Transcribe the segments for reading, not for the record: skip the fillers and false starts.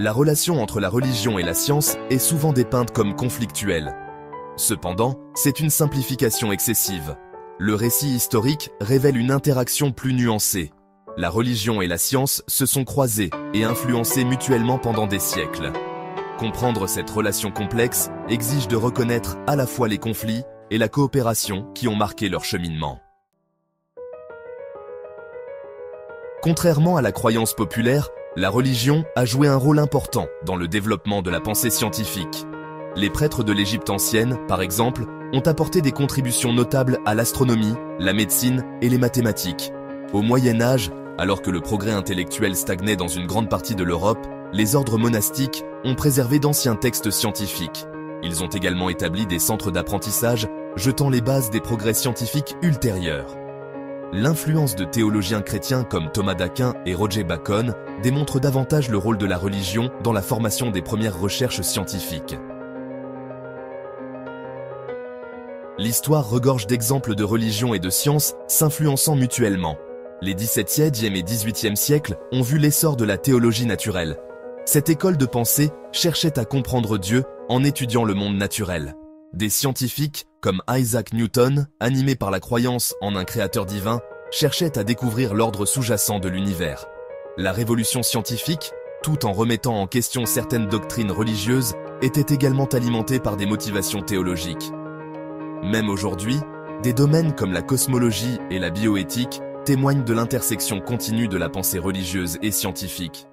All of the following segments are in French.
La relation entre la religion et la science est souvent dépeinte comme conflictuelle. Cependant, c'est une simplification excessive. Le récit historique révèle une interaction plus nuancée. La religion et la science se sont croisées et influencées mutuellement pendant des siècles. Comprendre cette relation complexe exige de reconnaître à la fois les conflits et la coopération qui ont marqué leur cheminement. Contrairement à la croyance populaire, la religion a joué un rôle important dans le développement de la pensée scientifique. Les prêtres de l'Égypte ancienne, par exemple, ont apporté des contributions notables à l'astronomie, la médecine et les mathématiques. Au Moyen Âge, alors que le progrès intellectuel stagnait dans une grande partie de l'Europe, les ordres monastiques ont préservé d'anciens textes scientifiques. Ils ont également établi des centres d'apprentissage, jetant les bases des progrès scientifiques ultérieurs. L'influence de théologiens chrétiens comme Thomas d'Aquin et Roger Bacon démontre davantage le rôle de la religion dans la formation des premières recherches scientifiques. L'histoire regorge d'exemples de religion et de science s'influençant mutuellement. Les XVIIe et XVIIIe siècles ont vu l'essor de la théologie naturelle. Cette école de pensée cherchait à comprendre Dieu en étudiant le monde naturel. Des scientifiques, comme Isaac Newton, animés par la croyance en un créateur divin, cherchaient à découvrir l'ordre sous-jacent de l'univers. La révolution scientifique, tout en remettant en question certaines doctrines religieuses, était également alimentée par des motivations théologiques. Même aujourd'hui, des domaines comme la cosmologie et la bioéthique témoignent de l'intersection continue de la pensée religieuse et scientifique.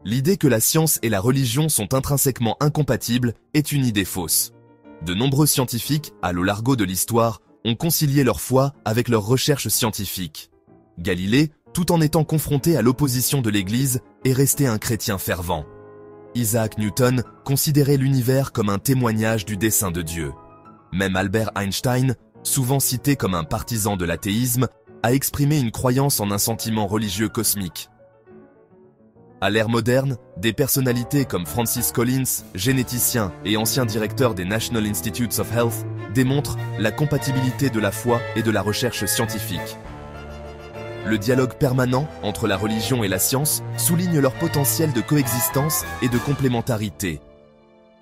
L'idée que la science et la religion sont intrinsèquement incompatibles est une idée fausse. De nombreux scientifiques, à lo largo de l'histoire, ont concilié leur foi avec leurs recherches scientifiques. Galilée, tout en étant confronté à l'opposition de l'Église, est resté un chrétien fervent. Isaac Newton considérait l'univers comme un témoignage du dessein de Dieu. Même Albert Einstein, souvent cité comme un partisan de l'athéisme, a exprimé une croyance en un sentiment religieux cosmique. À l'ère moderne, des personnalités comme Francis Collins, généticien et ancien directeur des National Institutes of Health, démontrent la compatibilité de la foi et de la recherche scientifique. Le dialogue permanent entre la religion et la science souligne leur potentiel de coexistence et de complémentarité.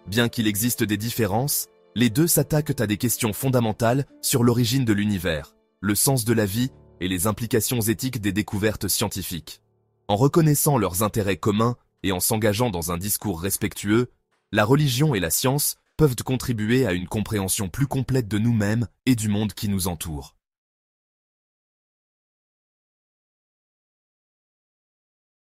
Bien qu'il existe des différences, les deux s'attaquent à des questions fondamentales sur l'origine de l'univers, le sens de la vie et les implications éthiques des découvertes scientifiques. En reconnaissant leurs intérêts communs et en s'engageant dans un discours respectueux, la religion et la science peuvent contribuer à une compréhension plus complète de nous-mêmes et du monde qui nous entoure.